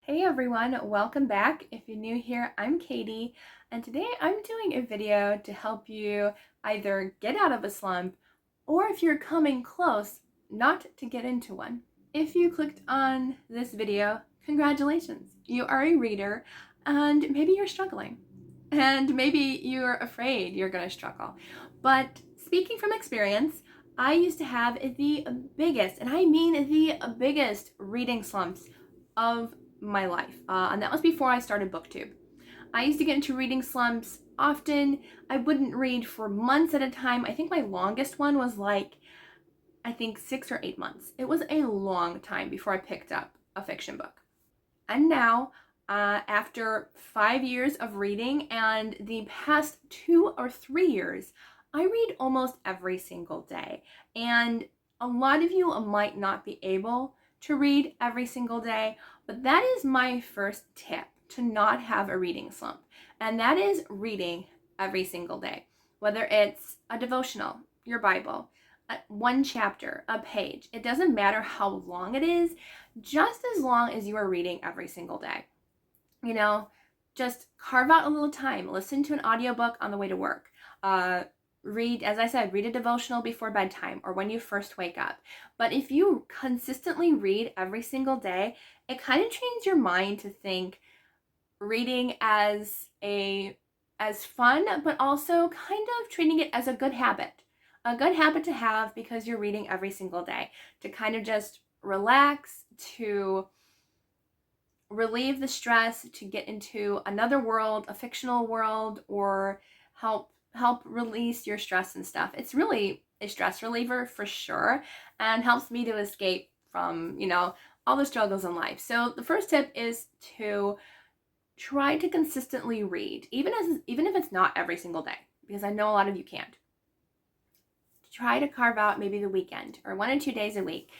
Hey everyone, welcome back. If you're new here, I'm Katie, and today I'm doing a video to help you either get out of a slump or if you're coming close, not to get into one. If you clicked on this video, congratulations. You are a reader and maybe you're struggling and maybe you're afraid you're going to struggle. But speaking from experience, I used to have the biggest, and I mean the biggest reading slumps of my life. And that was before I started BookTube. I used to get into reading slumps often. I wouldn't read for months at a time. I think my longest one was like, I think 6 or 8 months. It was a long time before I picked up a fiction book. And now, after 5 years of reading and the past 2 or 3 years, I read almost every single day. And a lot of you might not be able to read every single day, but that is my first tip to not have a reading slump. And that is reading every single day, whether it's a devotional, your Bible, one chapter, a page. It doesn't matter how long it is, just as long as you are reading every single day. You know, just carve out a little time, listen to an audiobook on the way to work. Read, as I said, read a devotional before bedtime or when you first wake up. But if you consistently read every single day, it kind of trains your mind to think reading as fun, but also kind of treating it as a good habit. A good habit to have because you're reading every single day, to kind of just relax, to relieve the stress, to get into another world, a fictional world, or help release your stress and stuff. It's really a stress reliever for sure, and helps me to escape from, all the struggles in life. So the first tip is to try to consistently read, even if it's not every single day, because I know a lot of you can't. Try to carve out maybe the weekend or 1 or 2 days a week,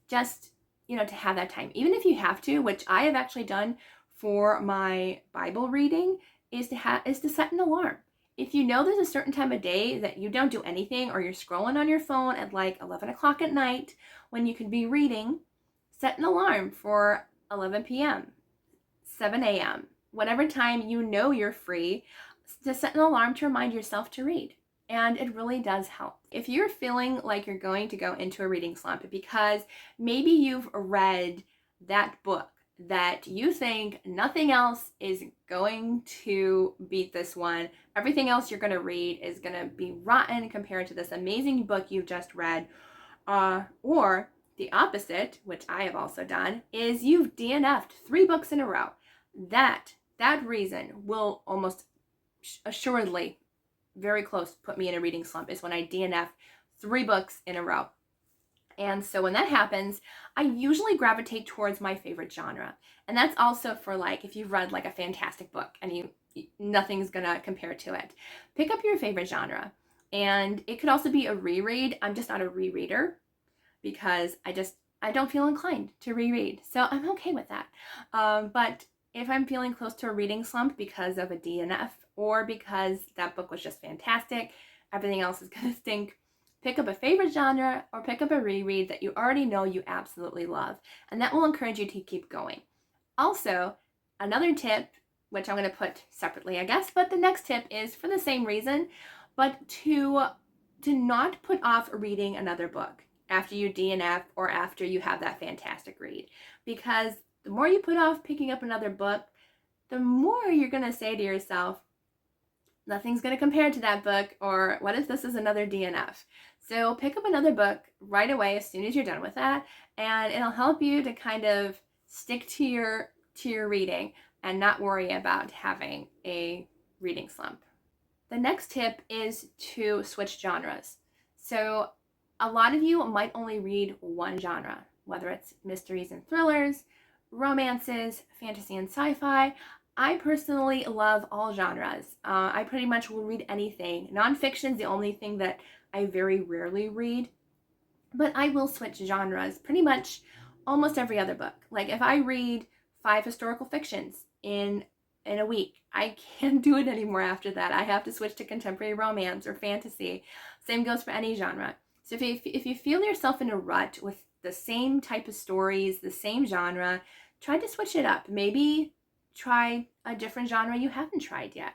just to have that time, even if you have to, which I have actually done for my Bible reading, is to set an alarm. If you know there's a certain time of day that you don't do anything, or you're scrolling on your phone at like 11 o'clock at night when you could be reading, set an alarm for 11 p.m., 7 a.m., whatever time you know you're free, to set an alarm to remind yourself to read. And it really does help. If you're feeling like you're going to go into a reading slump because maybe you've read that book that you think nothing else is going to beat this one, everything else you're going to read is going to be rotten compared to this amazing book you just read, or the opposite, which I have also done, is you've DNF'd 3 books in a row. That reason will almost assuredly very close put me in a reading slump, is when I DNF 3 books in a row. And so when that happens, I usually gravitate towards my favorite genre. And that's also for like, if you've read like a fantastic book and nothing's gonna compare to it, pick up your favorite genre. And it could also be a reread. I'm just not a rereader because I don't feel inclined to reread. So I'm okay with that. But if I'm feeling close to a reading slump because of a DNF, or because that book was just fantastic, everything else is going to stink, pick up a favorite genre or pick up a reread that you already know you absolutely love. And that will encourage you to keep going. Also, another tip, which I'm going to put separately, I guess, but the next tip is for the same reason, but to not put off reading another book after you DNF or after you have that fantastic read. Because the more you put off picking up another book, the more you're going to say to yourself, nothing's going to compare to that book, or what if this is another DNF? So pick up another book right away as soon as you're done with that, and it'll help you to kind of stick to your reading and not worry about having a reading slump. The next tip is to switch genres. So a lot of you might only read one genre, whether it's mysteries and thrillers, romances, fantasy and sci-fi. I personally love all genres. I pretty much will read anything. Nonfiction is the only thing that I very rarely read, but I will switch genres pretty much almost every other book. Like if I read 5 historical fictions in a week, I can't do it anymore after that. I have to switch to contemporary romance or fantasy. Same goes for any genre. So if you feel yourself in a rut with the same type of stories, the same genre, try to switch it up. Maybe try a different genre you haven't tried yet.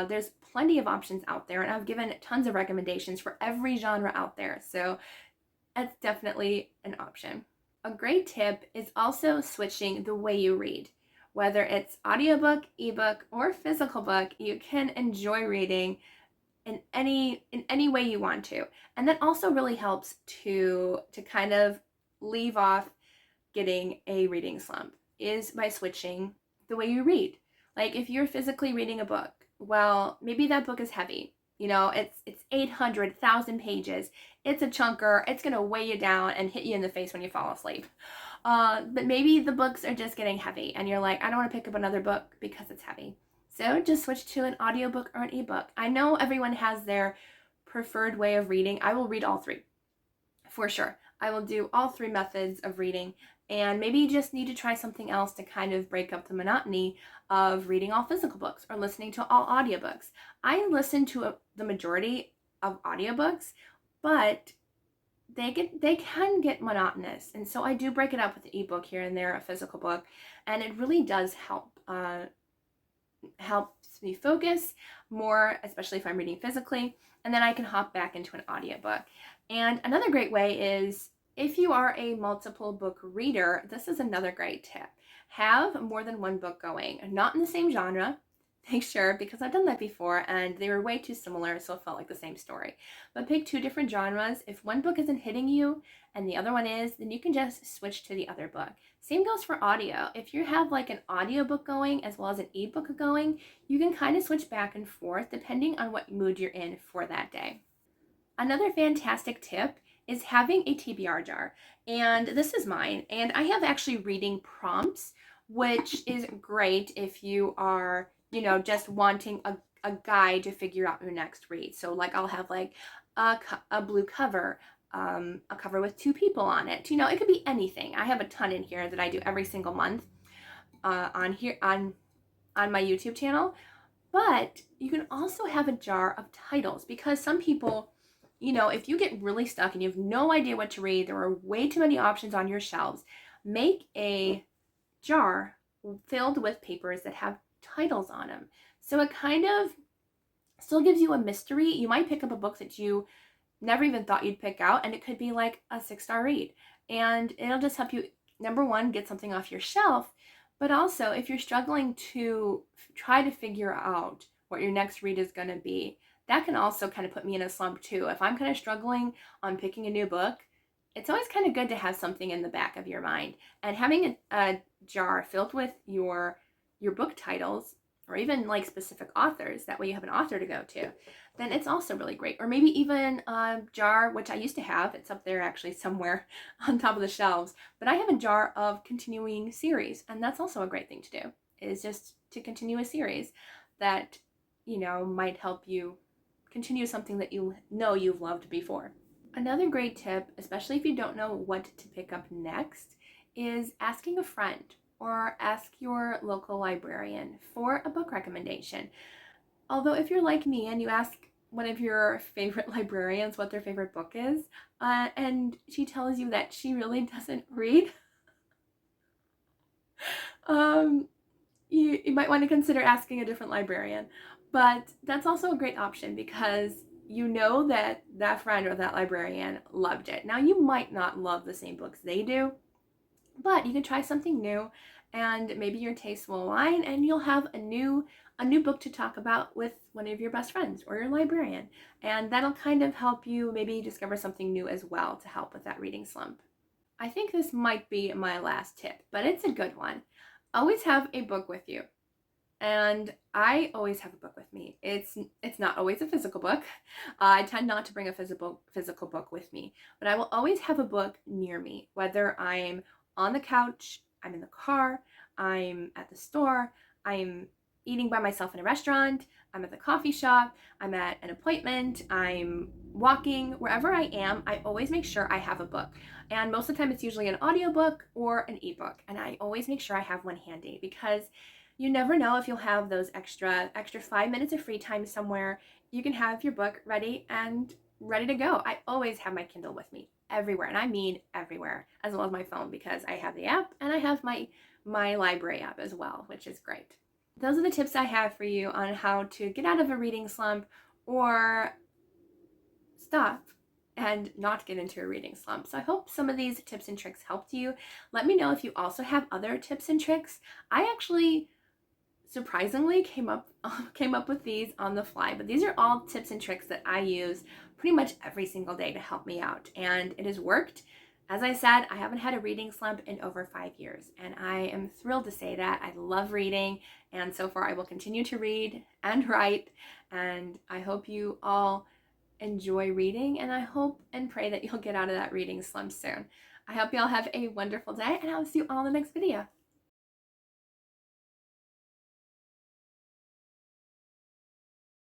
There's plenty of options out there, and I've given tons of recommendations for every genre out there. So that's definitely an option. A great tip is also switching the way you read. Whether it's audiobook, ebook, or physical book, you can enjoy reading in any way you want to. And that also really helps to kind of leave off getting a reading slump, is by switching the way you read. Like if you're physically reading a book, well, maybe that book is heavy. It's 800,000 pages. It's a chunker. It's gonna weigh you down and hit you in the face when you fall asleep. But maybe the books are just getting heavy, and you're like, I don't want to pick up another book because it's heavy. So just switch to an audiobook or an ebook. I know everyone has their preferred way of reading. I will read all three, for sure. I will do all three methods of reading, and maybe you just need to try something else to kind of break up the monotony of reading all physical books or listening to all audiobooks. I listen to the majority of audiobooks, but they can get monotonous, and so I do break it up with an ebook here and there, a physical book, and it really does helps me focus more, especially if I'm reading physically, and then I can hop back into an audiobook. And another great way is, if you are a multiple book reader, this is another great tip. Have more than one book going, not in the same genre. Make sure, because I've done that before and they were way too similar, so it felt like the same story. But pick two different genres. If one book isn't hitting you and the other one is, then you can just switch to the other book. Same goes for audio. If you have like an audiobook going as well as an ebook going, you can kind of switch back and forth depending on what mood you're in for that day. Another fantastic tip is having a TBR jar. And this is mine. And I have actually reading prompts, which is great if you are just wanting a guide to figure out your next read. So like I'll have like a blue cover, a cover with two people on it. It could be anything. I have a ton in here that I do every single month on my YouTube channel. But you can also have a jar of titles, because some people, if you get really stuck and you have no idea what to read, there are way too many options on your shelves, make a jar filled with papers that have titles on them. So it kind of still gives you a mystery. You might pick up a book that you never even thought you'd pick out, and it could be like a 6-star read. And it'll just help you, number one, get something off your shelf, but also if you're struggling to try to figure out what your next read is going to be, that can also kind of put me in a slump too. If I'm kind of struggling on picking a new book, it's always kind of good to have something in the back of your mind. And having a jar filled with your book titles, or even like specific authors, that way you have an author to go to, then it's also really great. Or maybe even a jar, which I used to have, it's up there actually somewhere on top of the shelves, but I have a jar of continuing series, and that's also a great thing to do, is just to continue a series that might help you continue something that you've loved before. Another great tip, especially if you don't know what to pick up next, is asking a friend or ask your local librarian for a book recommendation. Although if you're like me and you ask one of your favorite librarians what their favorite book is, and she tells you that she really doesn't read, you might want to consider asking a different librarian. But that's also a great option, because you know that that friend or that librarian loved it. Now, you might not love the same books they do, but you can try something new, and maybe your tastes will align, and you'll have a new book to talk about with one of your best friends or your librarian. And that'll kind of help you maybe discover something new as well to help with that reading slump. I think this might be my last tip, but it's a good one. Always have a book with you. And I always have a book with me. It's not always a physical book. I tend not to bring a physical book with me, but I will always have a book near me, whether I'm on the couch, I'm in the car, I'm at the store, I'm eating by myself in a restaurant, I'm at the coffee shop, I'm at an appointment, I'm walking, wherever I am, I always make sure I have a book. And most of the time it's usually an audiobook or an ebook, and I always make sure I have one handy, because you never know if you'll have those extra 5 minutes of free time somewhere. You can have your book ready to go. I always have my Kindle with me everywhere, and I mean everywhere, as well as my phone, because I have the app and I have my my library app as well, which is great. Those are the tips I have for you on how to get out of a reading slump or stop and not get into a reading slump. So I hope some of these tips and tricks helped you. Let me know if you also have other tips and tricks. I actually surprisingly came up with these on the fly, but these are all tips and tricks that I use pretty much every single day to help me out, and it has worked. As I said, I haven't had a reading slump in over 5 years, and I am thrilled to say that. I love reading, and so far I will continue to read and write, and I hope you all enjoy reading, and I hope and pray that you'll get out of that reading slump soon. I hope you all have a wonderful day, and I'll see you all in the next video.